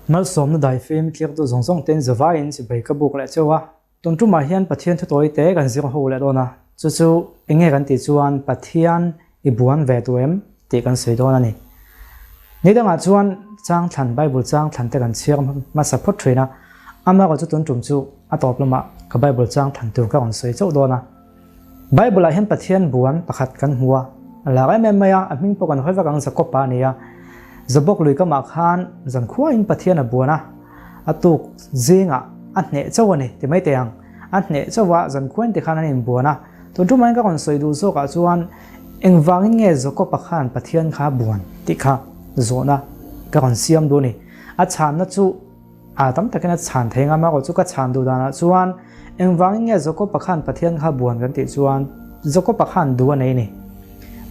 mal som na dai fem tliak tu zong zong ten zawa in si bai ka buk la chewa ton tu ma hian pathian thu toi te kan zir ho le dona chu chu enge kan ti chuan pathian I buan ve tu em ti kan sei dona ni danga chuan chang than bible chang than te kan chiar ma support thina ama ko chu ton tum chu a top lama ka bible chang than tu ka on sei chau dona bible a hian pathian buan pakhat kan huwa la ga me maya a ming po kan hoi wa kang zakop pa nia zabok lui ka ma khan zan khuwa in pathian a buana atuk zinga atne chawani ti mai teang atne chawa zan khuan ti khan an buana to tu mai ka kon soi du so ka chuan engwangin nge zakop pa khan pathian kha buan ti kha zona ka kon siam do ni a chan na chu a tam takena chan thenga ma ko chu ka chan du dana chuan engwangin nge zakop pa khan pathian kha buan kan ti chuan zakop pa khan du anei ni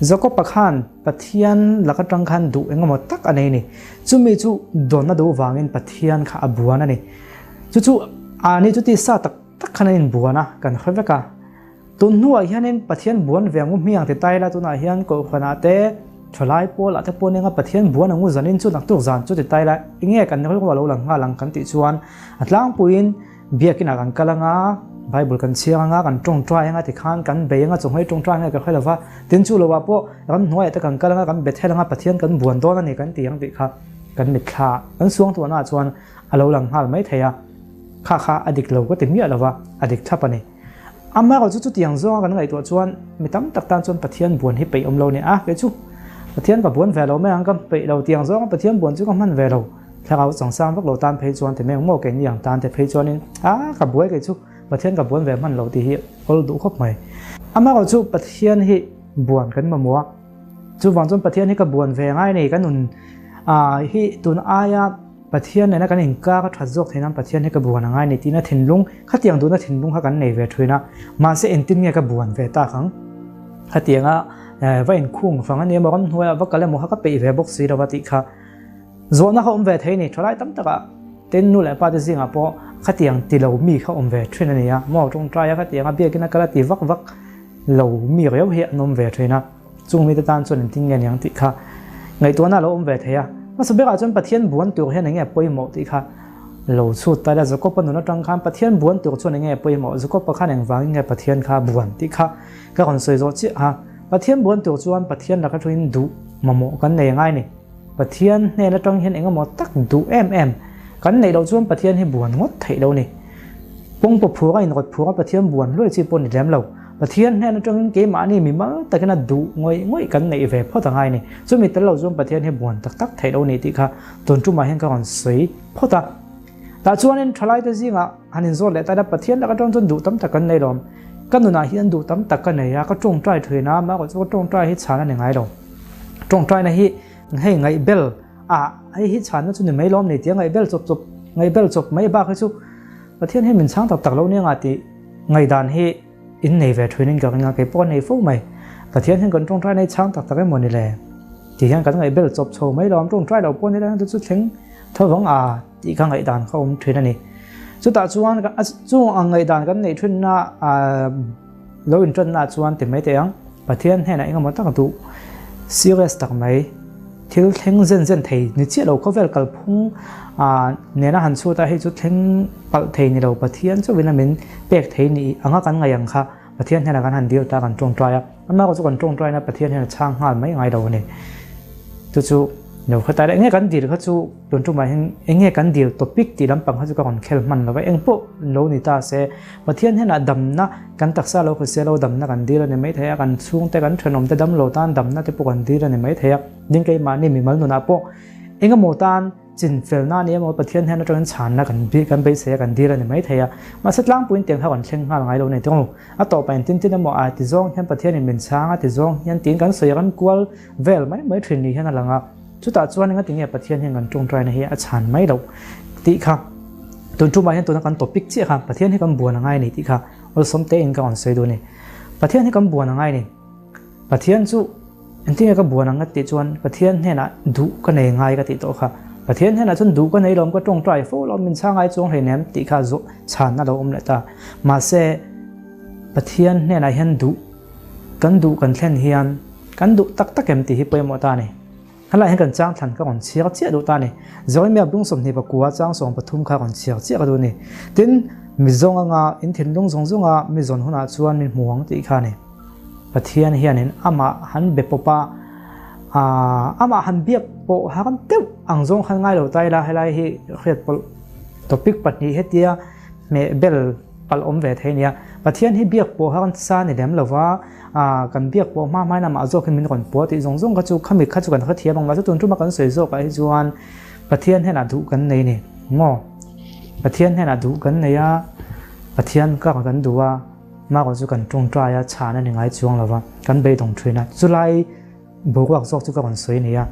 zakop pakhan pathian lakatang khan du engamo tak anei ni chumi chu donna do wangin pathian kha abuana ni chu ani chu ti sa tak tak khanin buana kan khaweka tun nuwa hianin pathian buan vengu miang te taila tuna hian ko khana te tholai pol ate ponenga pathian buan angu zanin chu nak tu zan chu te taila inge kan hoi ko lo lang nga lang kan ti chuan atlang puin biakina kan kalanga bible kan chiang nga kan tong trai nga ti khan kan be nga chonghoi tong trai nga ka khailawa tin chu lowa po kan hnuai ta kan kalanga kan bethela nga pathian kan buan don ani kan tiang ti kha kan mit kha kan suang tu na chuan alo lang hal mai theya kha adik lo ko ti mi alawa adik thapani amma ko chu tiang zo kan ngai to chuan mitam tak tan chuan pathian buan hi pe om lo ni a ke chu pathian ka buan ve lo me ang kam pe lo tiang zo pathian buan chu ka man ve lo thakau chang sam vak lo tan phei chuan te meng mo ke ni yang tan te phei chuan in a ka buai ke chu pathian ka buan ve man lo ti hi ol du khop mai ama ko chu pathian hi buan kan ma muwa chu wang chon pathian hi ka buan ve ngai nei kan un hi tun aya pathian ne na kan in ka thak jok thainam pathian hi ka buan ngai nei tina thinlung khatiang du na thinlung ha kan nei ve thuina ma se entin nge ka buan ve ta khang khatianga va in khung fanga ne ma kan huwa va kale mo ha ka pe ve box si rawati kha zona ha om ve thei ni tholai tam taka ten nu le pa te zinga po khatiang ti lo mi kha om ve thrin ania mo tong trai a khatiang a biakina kala ti vak vak lo mi reu he nom ve thina chung mi ta tan chon tin nge yang ti kha ngai to na lo om ve theya ma sabe ga chon pathian buan tur he nge poimo ti kha lo chu ta la zakop nu na tang khan pathian buan tur chon nge poimo zakop pa khan eng wang nge pathian kha buan ti kha ka kon soi zo chi ha pathian buan tur chuan pathian la ka thuin du mamo kan nei ngai ni pathian ne na tang hian engamo tak du em kan nei lo chuan pathian hi buan ngot thei lo ni pong po phura in got phura pathian buan loi chi pon lem lo pathian ne na tang ke ma ni mi ma takena du ngoi kan nei ve pho tangai ni chumi tel lo chuan pathian hi buan tak thei lo ni ti kha ton tu ma hen ka on sei phota ta chuan in thalai te zinga hanin zo le ta da pathian la ka tong chon du tam tak kan nei lom kan nu na hian du tam tak kan nei ya ka tong trai thuina ma ko chu tong trai hi chana ni ngai lo tong trai na hi hei ngai bel ai hi chan na chu ni mai lom ni tiang ngai bel chop mai ba kha chu pathian he min sang tak tak lo ne nga ti ngai dan he in nei ve thuinin ka nga ke pon nei fu mai pathian hen kon tong trai nei chang tak tak ai mon ni le ti hian kan ngai bel chop chho mai lom tong trai lo pon ni la chu thleng thawang ti ka ngai dan kha om thuin ani chu ta chuan ka chu ngai dan kan nei thun na lo in tron na chuan ti mai te ang pathian he na engam tak tu serious tak mai thil thleng zen thei ni chi lo khovel kal phung ne na han chu ta he chu thleng pal thei ni lo pathian chu vinamin pek thei ni anga kan ngayang kha pathian hena kan han dio ta kan tong trai ama ko chu kan tong trai na pathian hena chang hal mai ngai lo ni chu no khata le nge kan dir kha chu ton tu ma hen enge kan dir topic ti lam pang ha chu ka kon khel man lo eng po lo ni ta se pathian hena dam na kan taksa lo khu se lo dam na kan dir ni mai thaya kan chung te kan threnom te dam lo tan dam na te po kan dir ni mai thaya ding ke ma ni mi mal nu na po enga mo tan chin fel na ni mo pathian hena tron chan na kan bi kan be se kan dir ni mai thaya ma satlang puin teng ha kan thleng hal ngai lo nei tong a to pa tin tin mo a ti zong hen pathian ni min changa ti zong hian tin kan soi kan kwal vel mai thrin ni hena langa chu ta chuan nga tinge pathian hen kan tong trai na hi a chan mai lo ti kha ton tu ma hen ton kan topic chi kha pathian hi kan buan ngai ni ti kha ol som te in ka on sei do ni pathian hi kan buan ngai ni pathian chu entinge ka buan nga ti chuan pathian he na du ka nei ngai ka ti to kha pathian he na chun du ka nei lom ka tong trai fo lom min changai chong he nem ti kha zo chan na lo om le ta ma se pathian he na hen du kan thlen hian kan du tak tak em ti hi poimo ta ni ฮัลโหลให้กันจ้างทันก็ก่อนเชียร์เจี๊ยดูตาเนี่ยจะไม่มีบุ้งสมนี่ปะกัวจ้างส่งปทุมข้าก่อนเชียร์เจี๊ยก็ดูนี่ถึงมีจงอ่ะอินทินลุงจงอ่ะมีจงหัวหน้าชวนมีหวงตีข้าเนี่ยประเทศเฮียนี่อามาหันเบ็ดปะอามาหันเบียบปะหากันเตี้ยอังจงขันง่ายเราใจละให้ไรให้เรียกตัวปิกปัดนี้เฮ็ดเดียเมเบลปัลอมเวทเฮียประเทศที่เบียบปะหากันซาเนี่ยเดี๋ยวเราว่ากันเบียกปะมาไม่นำมาโจขึ้นมีก่อนปะที่จงก็จูขมิดข้าจูกันเขาเทียบลงมาจุดตุนจุมากันสวยโจกันจวนประเทศให้น่าดูกันในนี่งอประเทศให้น่าดูกันในประเทศก็กันดูว่ามากกว่าจุกันตรงใจชาเนี่ยยังไงจวงเราว่ากันไปตรงทรีนะจุไลบอกว่าจอกจุกันสวยเนี่ย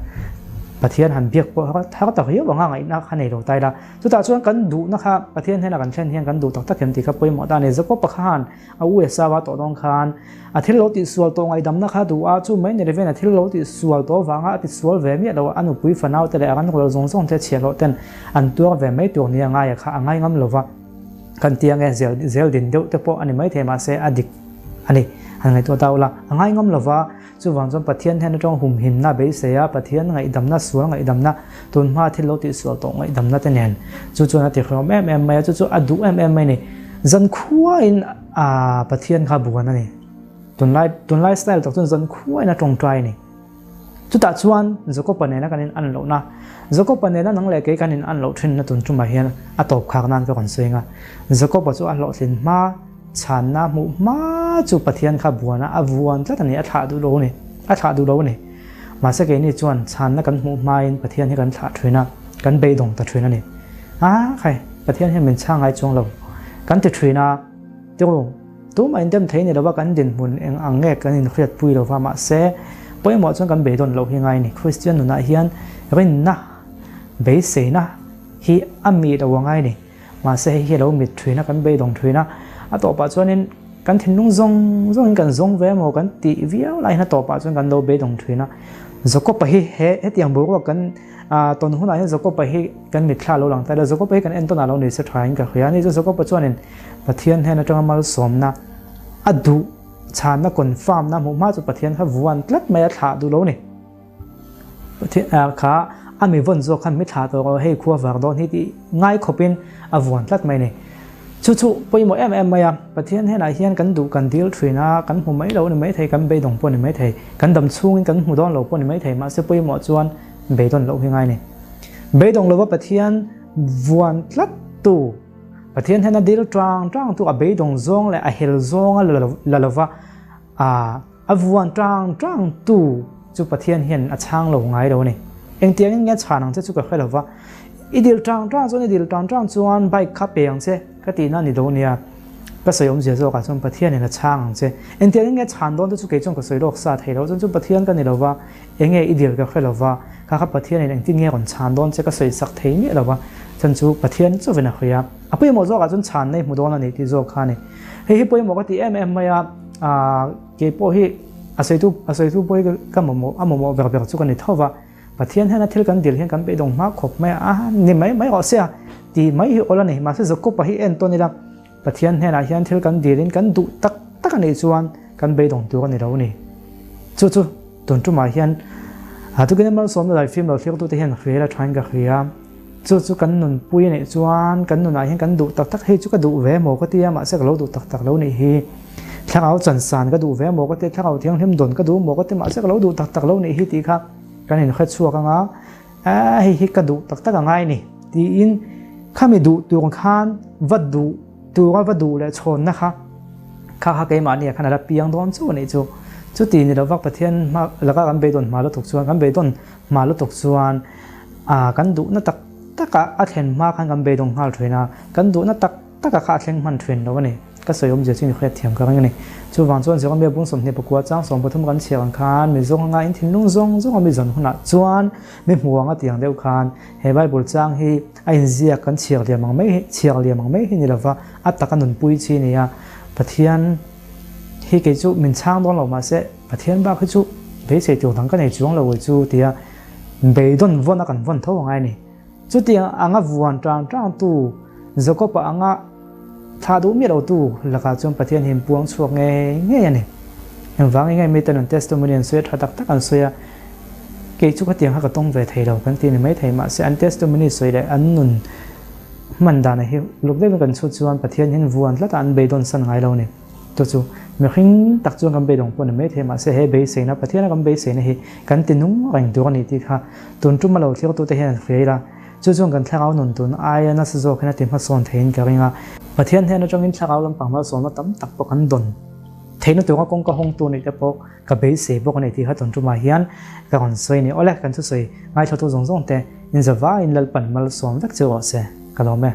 ประเทศหันเบียกปะถ้าก็ตักเยอะบางอย่างนักขันในเราใจละจุดตาชวนกันดูนะครับประเทศให้น่ากันเช่นเฮียกันดูตักตะเข็มตีกับไปหมดตาเนี่ยจะก็ประคานเอาเวสาวาต่อตองคานอาทิตย์เราติดส่วนตรงไอ้ดำนะคะดูจู่ไม่ในเรื่องอาทิตย์เราติดส่วนตัวฟังติดส่วนเวมีเราอันอุปฝันเอาแต่ละอันเราส่งเชียร์เราเต้นอันตัวเวไม่ตัวนี้ง่ายค่ะง่ายงั้นเราว่ากันเตียงเซลดินเดียวแต่พออันนี้ไม่เทมาเสียอดีตอันนี้อันไงตัวเต่าละง่ายงั้นเราว่าจู่วันจนประเทศแทนตรงหุ่มหิมน่าเบสเสียประเทศไงดำน่าสวยไงดำน่าตุนมาที่เราติดส่วนตรงไงดำน่าเต้นเองจู่ๆน่าติดเราไม่จู่ๆอดูไม่นี่จันขั้วอินประเทศข้าบัวนั่นนี่ตุนไลฟ์สไตล์จากตุนจันขั้วอินตรงใจนี่จุดตัดชวนจะก็ปนเนนะกันอันเหล่านะจะก็ปนเนนะนังเล็กกันอันเหล่าทิ้งนะตุนจุ่มมาเฮียนอัตบขากนั่นก็คนสวยงาจะก็ปัจจุบันเหล่าทิ้งมาฉันนะมุมาจุประเทศข้าบัวนะอาบัวนั่นตอนนี้อัฐาดูโลนี่อัฐาดูโลนี่มาสักนี่ชวนฉันนะกันมุมาอินประเทศให้กันถาดทิ้งนะกันเบยดงตัดทิ้งนั่นนี่ใครประเทศให้มันช่างไอ้จวงเรากันติดทิ้งนะเจ้าตัวมันเต็มที่เนี่ยเราว่ากันดินบุญเองอังเงกกันเครียดปุยเราว่ามาเสพอหมดจนกันเบยดนเรายังไงนี่คริสเตียนหนุนอาเฮียนรินนะเบยเสนะฮีอามีเราว่าไงนี่มาเสฮีเรามิดทรีนะกันเบยดงทรีนะต่อไปจนนี้กันทิ้งนุ่งซงกันซงเวมกันตีวิวไล่นะต่อไปจนกันเราเบยดงทรีนะจะก็ไปเฮ็ดอย่างบอกว่ากันตอนหัวหน้าจะก็ไปกันมิดข่าวเราหลังแต่เราจะก็ไปกันเอ็นต้นเราเนี่ยสุดท้ายกันคืออันนี้จะก็ไปจนนี้ประเทศให้นะจังมาสมนะอดูชานะคนฟาร์มนะผมมาจุประเทศครับวันลัดไม่ถาดูแล้วนี่ประเทศข้าอามีวันโจคันไม่ถาตัวให้ขั้วฝากโดนที่ดีง่ายขบเป็นวันลัดไม่เนี่ยจู่ๆไปหมดมาประเทศให้นายเฮียนกันดูกันดีลทรีนะกันหัวไม่เราเนี่ยไม่ไทยกันเบยดงปนเนี่ยไม่ไทยกันดำชุ่งกันหัวดอนเราปนเนี่ยไม่ไทยมาเสียไปหมดจวนเบยดงเรายังไงเนี่ยเบยดงเราว่าประเทศวันลัดตัวประเทศให้นาดีลจางตัวเบยดงซงเลยเฮลซงเราว่าวันจางตัวจู่ประเทศเห็นช่างเราไงเราเนี่ยเองเตียงเงี้ยชาหนังจะจู่ก็แค่เราว่าอีดีลจางส่วนอีดีลจางจวนใบขับเปียงเช่ก็ตีนั่นนี่เราเนี่ยก็สยมเสียโซกับจนประเทศเนี่ยช่างเช่เองเตียงเงี้ยชาโดนจู่เกี่ยจงก็สยโลกซาไทยเราจนประเทศกันนี่เราว่าเองอีดีลก็แค่เราว่าข้าขับประเทศเนี่ยเองที่เงี้ยก่อนชาโดนเช่ก็สยสักไทยเนี่ยเราว่าจนจู่ประเทศจู่เป็นอะไรอ่ะไปหมดโซกับจนชาในหมู่ดอนนี่ที่โซข้านี่เฮ้ยไปหมดก็ตีมาเกี่ยวกับอาศัยตู้ไปก็หมดแบบจู่กันนี่เท่าว่าประเทศให้นักเที่ยวกันเดียวเห็นกันไปดงมากขบไม่นี่ไม่ออกเสียที่ไม่หิวอะไรนี่มาซื้อก็ไปเห็นตัวนี้ละประเทศให้นักเที่ยวกันเดียวเห็นกันดูตักกันในส่วนกันไปดงตัวกันในเรานี่จู่ตอนจู่มาเห็นทุกคนมาสอนเราฟิล์มเราเที่ยวตัวที่เห็นเขียนทานกับเขียนจู่กันนุ่นปุยในส่วนกันนุ่นอะไรเห็นกันดูตักให้จู่ก็ดูเวมก็ที่มาซื้อเราดูตักเรานี่ฮีถ้าเอาจันทร์สานก็ดูเวมก็ที่ถ้าเอาเที่ยงเทมดนก็ดูก็ที่มาซื้อเราดูตักเรานี่ฮีตีครับกันเห็นแค่ชัวกันฮิกระดูตักกันง่ายนี่ที่อินข้าไม่ดูตัวของข้านวัดดูตัววัดดูและชนนะคะข้าเกมาเนี่ยขนาดเปียงโดนจู่นี่จู่ตีนี่เราวักประเทศมาแล้วก็กันไปโดนมาแล้วตกส่วนกันไปโดนมาแล้วตกส่วนกันดูนั่นตักอาเทนมากันไปโดนหาเทรนะกันดูนั่นตักขาเทนมันเทรนแล้วนี่ก็สยมเจริญเครียดเทียมกันอย่างนี้จู่วันส่วนเสียงมีบุญสมเนี่ยประกวดจ้างสองปฐมกันเชียงคานมีจงงานอินทินลุงจงมีจนขนาดจวนมีหัวงาเตียงเดียวกันเฮบายบุญจ้างให้ไอ้เสียกันเชียงเรียมังไม่เชียงเรียมังไม่เห็นนี่แหละว่าอัตตะกันหนุนปุยชีเนี่ยประเทศที่เกิดจู่มีช่างโดนเรามาเสียประเทศบ้าคือจู่เบสเสียตัวทั้งกันในจวงเราจู่เดียเบยดนวันกันวันเท่าไงนี่จู่เดียอ่างวันจางตู้จะก็ปะอ่างถ้าดูมีเราตู้แล้วก็จนประเทศเห็นปวงช่วงไงนี่เห็นฟังยังไงมีแต่หนึ่งเทสต์โมเนียนสวยถ้าตักกันสวย cái chú cái tiếng hát cái tông về thầy đầu cái tiếng mấy thầy mà sẽ ăn testimony rồi để ăn nôn mình đã này lúc đấy mình cần số chuan bát thiên hiện vuan lát ăn bê đòn sân ngay lâu này tôi chú mình khinh tác chuan cầm bê đồng quân mấy thầy mà sẽ hệ bê sấy na bát thiên cầm bê sấy này cái tiếng nung rànhตัวnày thì ha tuần trung mà lâu thì tôi thấy hiện phải là chú chuan cần theo áo nôn tuần ai nó sẽ做cái này tìm phát son thấy cái nga bát thiên hiện nó trong những theo áo làm bằng phát son nó tắm tắc bọc ăn đòn thấy nóตัวcông có hôngตัวnàyจะบอกกับเบสบอกในที่เขาตอนจุมาเฮียนกับคนสวยนี่โอ้แหละกันสวยง่ายชอบตัวสงแต่ยินจะว่าอินลัลปันมาลสวมสักเจ้าเสกก็ลองไหม